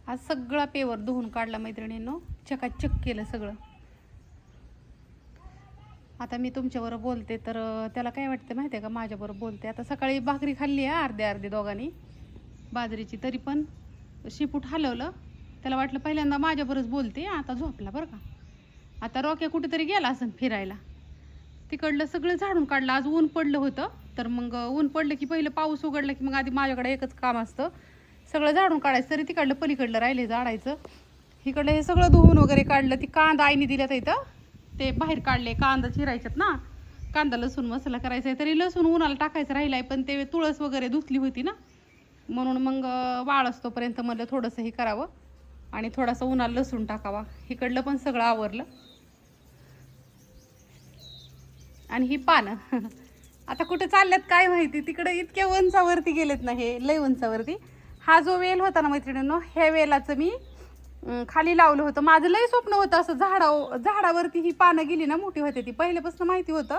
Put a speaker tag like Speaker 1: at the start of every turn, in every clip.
Speaker 1: आज सगळा पेवर धुवून काढला मैत्रिणींनो, चकाचक केलं सगळं. आता मी तुमच्याबरोबर बोलते तर त्याला काय वाटतं माहिती आहे का, माझ्याबरोबर बोलते. आता सकाळी भाकरी खाल्ली आहे अर्धे अर्धे दोघांनी बाजरीची, तरी पण शिपूट हलवलं. त्याला वाटलं पहिल्यांदा माझ्याबरोबरच बोलते, आता झोपला बरं का. आता रॉक्या कुठेतरी गेला असं फिरायला. तिकडलं सगळं झाडून काढलं. आज ऊन पडलं होतं, तर मग ऊन पडलं की पहिलं पाऊस उघडला की मग आधी माझ्याकडे एकच काम असतं, सगळं झाडून काढायचं. तरी तिकडलं पलीकडलं राहिले झाडायचं. इकडलं हे सगळं धुवून वगैरे काढलं. ती कांदा आईने दिल्यात इथं, ते बाहेर काढले. कांदा चिरायच्यात ना, कांदा लसूण मसाला करायचा आहे. तरी लसूण उन्हाला टाकायचं राहिलं आहे, पण ते तुळस वगैरे धुतली होती ना, म्हणून मग वाळ असतोपर्यंत मला थोडंसं हे करावं आणि थोडासा उन्हाला लसूण टाकावा. इकडलं पण सगळं आवरलं. आणि ही पानं आता कुठे चालल्यात काय माहिती. तिकडे इतक्या उंचावरती गेलेत ना, हे लय उंचावरती. हा जो वेल होता ना मैत्रिणींनो, ह्या वेलाचं मी खाली लावलं होतं. माझं लय स्वप्न होतं असं झाडावरती ही पानं गेली ना मोठी होते. ती पहिल्यापासून माहिती होतं,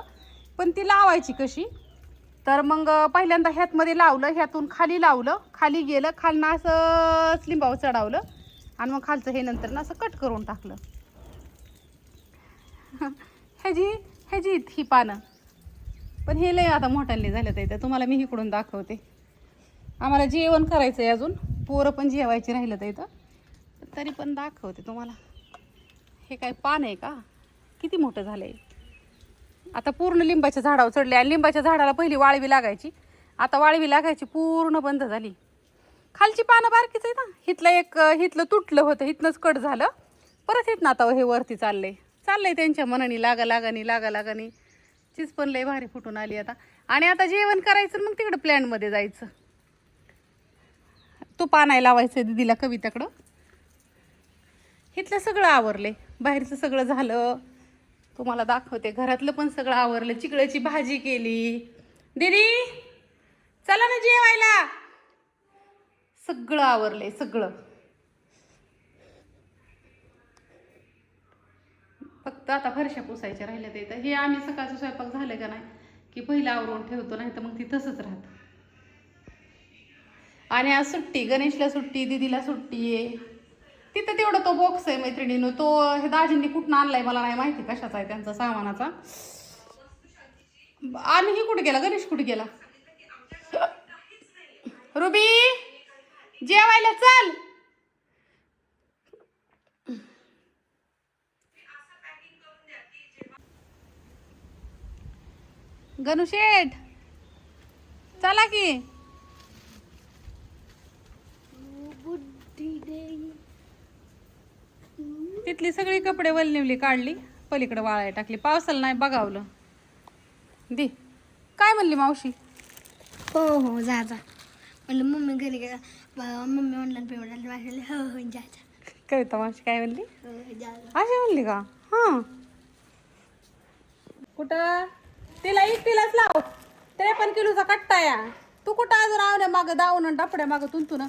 Speaker 1: पण ती लावायची कशी. तर मग पहिल्यांदा ह्यातमध्ये लावलं, ह्यातून खाली लावलं, खाली गेलं, खालनं असं लिंबावर चढावलं आणि मग खालचं हे नंतर ना असं कट करून टाकलं. ह्याची ही पानं, पण हे लय आता मोठ्यांनी झालं तर तुम्हाला मी इकडून दाखवते. आम्हाला जेवण करायचं आहे अजून, पोरं पण जेवायची राहिलं तर इथं, तरी पण दाखवते तुम्हाला. हे काय पान आहे का, किती मोठं झालं आहे. आता पूर्ण लिंबाच्या झाडावर चढले. आणि लिंबाच्या झाडाला पहिली वाळवी लागायची, आता वाळवी लागायची पूर्ण बंद झाली. खालची पानं बारकीच आहे ना. हिथलं तुटलं होतं, हिथनंच कट झालं. परत हिथनं आता हे वरती चाललंय त्यांच्या मनाने लागानी चीज पण लय भारी फुटून आली आता. आणि आता जेवण करायचं, मग तिकडं प्लॅनमध्ये जायचं. तूप आणायला लावायचं दीदीला कविताकडं. इथलं सगळं आवरले, बाहेरचं सगळं झालं. तुम्हाला दाखवते, घरातलं पण सगळं आवरलं. चिकळ्याची भाजी केली. दीदी चला ना जेवायला. सगळं आवरलंय सगळं. फक्त आता फरशा पुसायच्या राहिल्या ते. हे आम्ही सकाळचं स्वयंपाक झालं का नाही की पहिलं आवरून ठेवतो, नाही तर मग ती तसंच राहतं. आणि आज सुट्टी, गणेशला सुट्टी, दीदीला सुट्टी आहे. तिथं तेवढा तो बॉक्स आहे मैत्रिणीनं, तो हे दाजींनी कुठून आणलाय मला नाही माहिती कशाचा आहे, त्यांचा सामानाचा. आणि ही कुठे गेला, गणेश कुठे गेला. रुबी जेवायला चल. गणुशेठ चला की. तिथली सगळी कपडे वलनिवली काढली, पलीकडे वाळायला टाकली. पावसाला नाही बघावलं. दे काय म्हणली मावशी.
Speaker 2: हो हो जा म्हणलं मम्मी घरी गेला. मम्मी ऑनलाईन पेमेंट आली. हो हो जा
Speaker 1: कविता मावशी काय म्हणली,
Speaker 2: जा.
Speaker 1: अशी म्हणली का. हां कुठं तिला एकटीलाच लाव. 53 किलोचा कट्टा या. तू कुठं अजून आवण्या मागं दावून डापड्या मागं तुंतून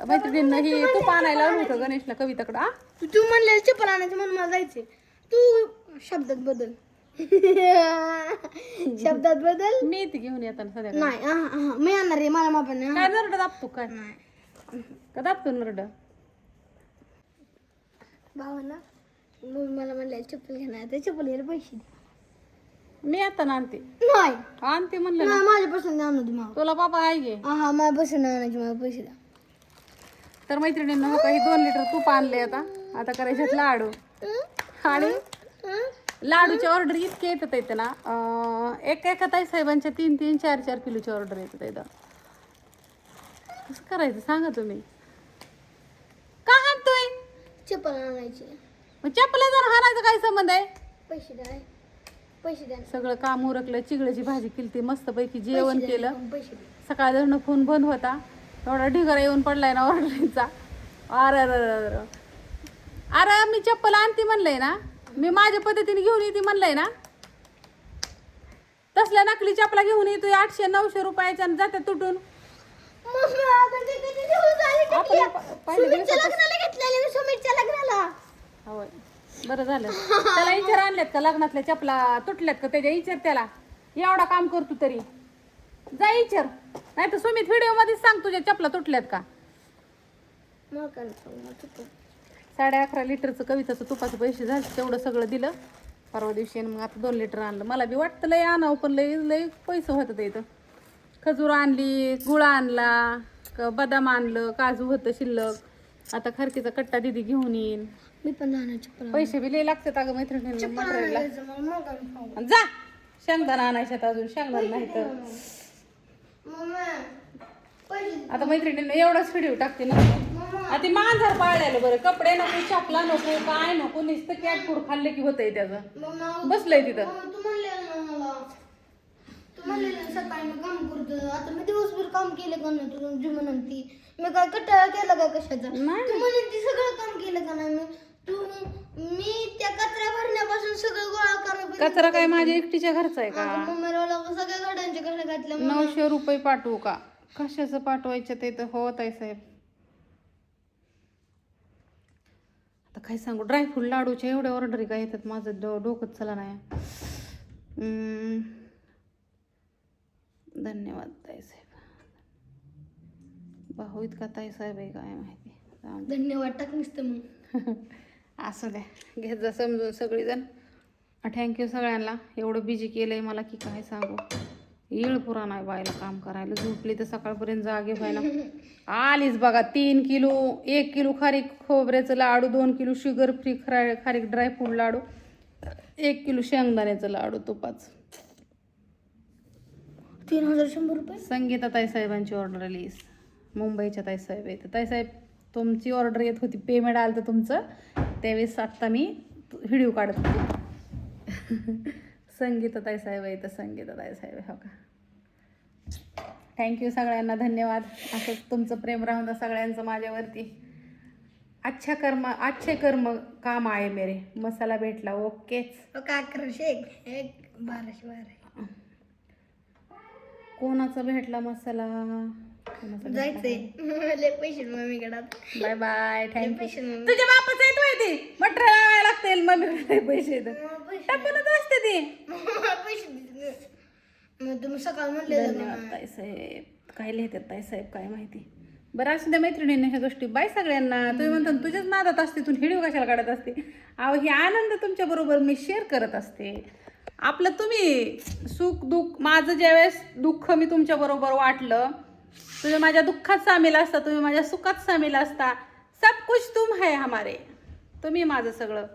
Speaker 1: मैत्रिणींना ही तूप आणायला लावलं होतं गणेशला कविताकडं.
Speaker 2: तू म्हणले चप्पल आणायचं म्हणून मला जायचे. तू शब्दात बदल. शब्दात बदल.
Speaker 1: मी ती घेऊन येताना सध्या
Speaker 2: नाही मी आणणार आहे. मला मापन
Speaker 1: काय नरड दाबतो काय
Speaker 2: नाही
Speaker 1: का दाबतो नरड.
Speaker 2: भावाला मला म्हणले चप्पल घेणार, ते चप्पल घ्यायला पैसे दे.
Speaker 1: मी आता आणते
Speaker 2: नाही
Speaker 1: आणते म्हणलं ना.
Speaker 2: नाही माझ्यापासून आणू दे मला.
Speaker 1: तुला बाबा आहे गे.
Speaker 2: हा माझ्यापासून आणायचे, मला पैसे द्या.
Speaker 1: तर मैत्रिणींना काही 2 लिटर तूप आणले. आता करायच्यात लाडू. आणि लाडूची ऑर्डर इतके येतात येते ना, एका ताई साहेबांच्या 3-3, 4-4 किलोची ऑर्डर येतात येतं. कसं करायचं सांगा तुम्ही. का हाणतोय.
Speaker 2: चप्पल आणायचे.
Speaker 1: मग चप्पल जर हाणायचं काय संबंध आहे.
Speaker 2: पैसे द्या, पैसे द्या.
Speaker 1: सगळं काम उरकलं. चिगळ्याची भाजी केली, मस्तपैकी जेवण केलं.
Speaker 2: पैसे द्या.
Speaker 1: सकाळ धरणं फोन बंद होता, एवढा ढिगारा येऊन पडलाय ना ऑर्डरचा. अरे मी चप्पल आणते म्हणलंय ना, मी माझ्या पद्धतीने घेऊन येते म्हणलंय ना. तसल्या नकली चपला घेऊन येतोय 800-900 रुपयाच्या आणि जाते तुटून. होय बरं झालं. त्याला इचार आणल्यात का लग्नातल्या चपला तुटल्यात का, त्याच्या इचार त्याला. एवढा काम करतो तरी जा इचार. नाही तर सुमित व्हिडिओ मध्येच सांग तुझ्या चपला तुटल्यात का.
Speaker 2: मग काय तू
Speaker 1: 11.5 लिटरचं कविताचं तुपाचं पैसे झाले तेवढं सगळं दिलं परवा दिवशी आणि मग आता 2 लिटर आणलं. मला बी वाटतं लय आणावं पण लय लय पैसे होतं इथं. खजूर आणली, गुळ आणला, बदाम आणलं, काजू होतं शिल्लक. आता खरकीचा कट्टा दिदी घेऊन येईन.
Speaker 2: मी पण जाणार
Speaker 1: पैसे बी लय लागतात अगं मैत्रिणींना मटेरियलला.
Speaker 2: मग काय
Speaker 1: जा शेंगदाणा आणायच्यात अजून शेंगदाणा नाही तर आता मैत्रिणींना एवढाच व्हिडिओ टाकते ना. आता मांजर पाळलेलं बरं, कपडे नको, चपला नको, काय नको, नुसतं कॅट फूड खाल्लं की होतंय त्याचं. बसलंय तिथं.
Speaker 2: तू म्हणले सकाळी मी काम करतो, आता मी दिवसभर काम केलं का नाही तुझं जी म्हणती मी काय कटाळा केला का कशाचा? तू म्हणते सगळं काम केलं का नाही मी त्या कचरा भरण्यापासून सगळं गोळा करा.
Speaker 1: कचरा काय माझ्या एकटीच्या घरचा आहे का?
Speaker 2: मम्मीला सगळ्या गाड्यांच्या घड्या घातल्या.
Speaker 1: 900 रुपये पाठवू का? कशाचं पाठवायचं ते तर हो ताई साहेब. आता काय सांगू, ड्रायफ्रूट लाडूच्या एवढ्या ऑर्डरी काय येतात माझं डोकंच चला नाही. धन्यवाद ताई साहेब. भाऊ इतका ताई साहेब आहे काय माहिती.
Speaker 2: धन्यवाद टाक नुसतं मग.
Speaker 1: असू द्या, घेत जा समजून सगळीजण. थँक्यू सगळ्यांना. एवढं बिजी केलंय मला की काय सांगू. येळ पुरा नाही बायला काम करायला. झोपली तर सकाळपर्यंत जागे व्हायला. आलीच बघा 3 किलो, 1 किलो खारीक खोबऱ्याचं लाडू, 2 किलो शुगर फ्री खारीक ड्रायफ्रूट लाडू, 1 किलो शेंगदाण्याचं लाडू तुपाचं.
Speaker 2: 3100 रुपये.
Speaker 1: संगीता ताईसाहेबांची ऑर्डर आली. मुंबईच्या ताईसाहेब आहेत. ताईसाहेब तुमची ऑर्डर येत होती, पेमेंट आलं तर तुमचं, त्यावेळेस आत्ता मी व्हिडिओ काढत होते. संगीता ताईसाहेब आहे तर संगीता ताईसाहेब हो का. थँक्यू सगळ्यांना, धन्यवाद. असंच तुमचं प्रेम राहून द्या सगळ्यांचं माझ्यावरती. अच्छे कर्म काम आहे मेरे. मसाला भेटला ओकेच.
Speaker 2: 1100 1200.
Speaker 1: कोणाचा भेटला मसाला?
Speaker 2: जायचंय पैसे मम्मीकडे.
Speaker 1: Bye bye, thank you.
Speaker 2: पैसे
Speaker 1: तुझ्या बापाचं येत माहिती मटेरियल लावायला लागते मम्मी पैसे टाकूनच असते ती.
Speaker 2: मग तुम्ही सकाळ म्हणले.
Speaker 1: धन्यवाद ताईसाहेब. काय लिहितात ताईसाहेब काय माहिती. बरं असू द्या मैत्रिणींना ह्या गोष्टी. बाय सगळ्यांना. तुम्ही म्हणता तुझ्याच नादात असते, तू व्हिडिओ कशाला काढत असते. अहो ही आनंद तुमच्या बरोबर मी शेअर करत असते. आपलं तुम्ही सुख दुःख, माझं ज्यावेळेस दुःख मी तुमच्या बरोबर वाटलं, तुम्ही माझ्या दुःखात सामील असता, तुम्ही माझ्या सुखात सामील असता. सब कुछ तुम है हमारे. तुम्ही माझं सगळं.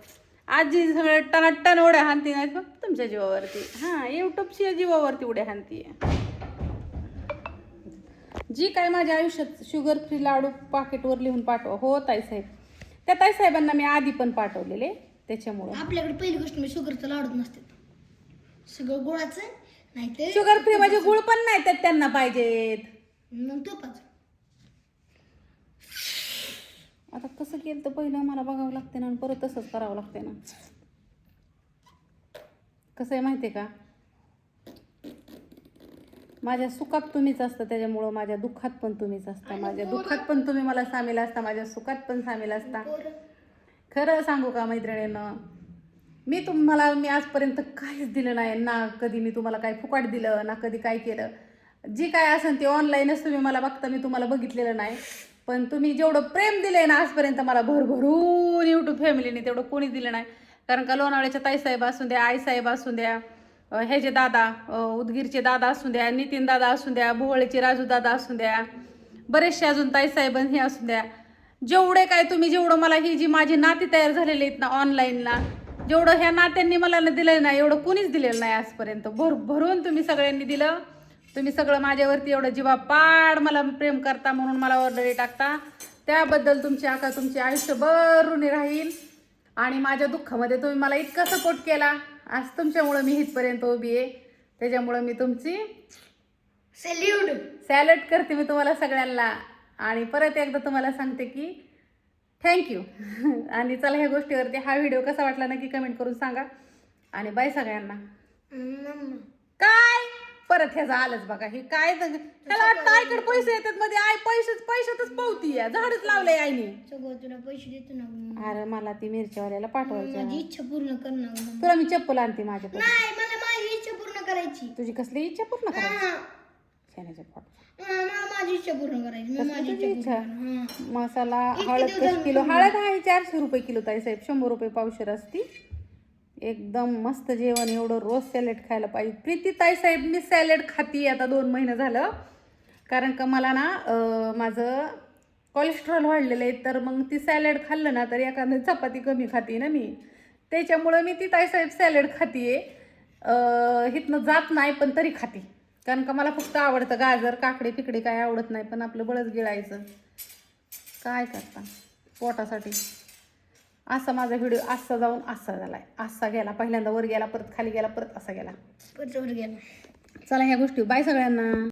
Speaker 1: आज जी सगळं टनाटन उड्या हाणती नाही फक्त तुमच्या जीवावरती. हां, यूट्यूबच्या जीवावरती उड्या हाणती. जी काय माझ्या आयुष्यात शुगर फ्री लाडू पाकिटवर लिहून पाठवा. हो ताईसाहेब, त्या ताईसाहेबांना मी आधी पण पाठवलेले, त्याच्यामुळं.
Speaker 2: आपल्याकडे पहिली गोष्ट मी शुगरचं लाडूच नसते, सगळं गुळाचं. नाही ते
Speaker 1: शुगर फ्री म्हणजे गुळ पण नाही त्यात त्यांना पाहिजेत.
Speaker 2: मग तुपाचं.
Speaker 1: आता कसं केलं तर पहिलं मला बघावं लागते ना आणि परत तसंच करावं लागते ना. कसं आहे माहिती आहे का, माझ्या सुखात तुम्हीच असता, त्याच्यामुळं माझ्या दुःखात पण तुम्हीच असता. माझ्या दुःखात पण तुम्ही मला सामील असता, माझ्या सुखात पण सामील असता. खरं सांगू का मैत्रिणींनो, मी आजपर्यंत काहीच दिलं नाही ना. कधी मी तुम्हाला काय फुकाट दिलं ना, कधी काय केलं. जी काय असेल ते ऑनलाईनच तुम्ही मला बघता, मी तुम्हाला बघितलेलं नाही. पण तुम्ही जेवढं प्रेम दिलंय ना आजपर्यंत मला भरभरून यूट्यूब फॅमिलीने, तेवढं कोणी दिलं नाही. कारण का लोणावळ्याच्या ताईसाहेब असून द्या, आईसाहेब असून द्या, ह्याचे दादा उदगीरचे दादा असून द्या, नितीन दादा असून द्या, भोवळीचे राजू दादा असून द्या, बरेचसे अजून ताईसाहेब हे असून द्या, जेवढे काय तुम्ही जेवढं मला ही जी माझी नाती तयार झालेली आहेत ना ऑनलाईनला, जेवढं ह्या नात्यांनी मला दिलं नाही एवढं कुणीच दिलेलं नाही आजपर्यंत. भरून तुम्ही सगळ्यांनी दिलं. तुम्ही सगळं माझ्यावरती एवढं जीवापाड मला प्रेम करता, म्हणून मला ऑर्डरी टाकता. त्याबद्दल तुमची आका तुमचे आयुष्यभर ऋणी राहील. आणि माझ्या दुःखामध्ये तुम्ही मला इतका सपोर्ट केला, आज तुमच्यामुळं मी इथपर्यंत उभी आहे. त्याच्यामुळं मी तुमची सॅल्यूट करते मी तुम्हाला सगळ्यांना. आणि परत एकदा तुम्हाला सांगते की थँक्यू. आणि चला ह्या गोष्टीवरती हा व्हिडिओ कसा वाटला नक्की कमेंट करून सांगा. आणि बाय सगळ्यांना. काय परत ह्याचं आलंच बघा, हे काय त्याला वाटतं आईकडे पैसे येतात मध्ये, आई पैशातच पावती झाडच लावलंय आईने.
Speaker 2: तुला पैसे देतो ना.
Speaker 1: अरे मला ती मिरच्यावाल्याला पाठवायची,
Speaker 2: माझी इच्छा पूर्ण करणार.
Speaker 1: तुला मी चप्पल आणते माझ्याकडे.
Speaker 2: नाही, मला माझी इच्छा पूर्ण करायची.
Speaker 1: तुझी कसली इच्छा पूर्ण करायची?
Speaker 2: माझी इच्छा पूर्ण करायची. मी माझी
Speaker 1: तुझी
Speaker 2: इच्छा
Speaker 1: इच्छा.
Speaker 2: पूर्ण करणार.
Speaker 1: मसाला
Speaker 2: एक
Speaker 1: हळद
Speaker 2: किलो
Speaker 1: कशी
Speaker 2: झालं
Speaker 1: किलो?
Speaker 2: समजा.
Speaker 1: हळद आहे 400 रुपये किलो ताई साहेब, 100 रुपये पावशेर असती. एकदम मस्त जेवण, एवढं रोज सॅलेड खायला पाहिजे. प्रीती ताई साहेब मी सॅलेड खाती आता 2 महिने झालं, कारण का मला ना माझं कोलेस्ट्रॉल वाढलेलं आहे. तर मग ती सॅलेड खाल्लं ना तर एखादी चपाती कमी खाते ना मी, त्याच्यामुळं मी ती ताई साहेब सॅलेड खातीये. इथनं जात नाही पण तरी खाते, कारण का मला फक्त आवडतं गाजर काकडे पिकडे काय आवडत नाही. पण आपलं बळच गिळायचं, काय करता पोटासाठी. असा माझा व्हिडिओ असा जाऊन असा झालाय, असा गेला, पहिल्यांदा वर गेला, परत खाली गेला, परत असा गेला.
Speaker 2: परत वर गेला.
Speaker 1: चला ह्या गोष्टी बाय सगळ्यांना.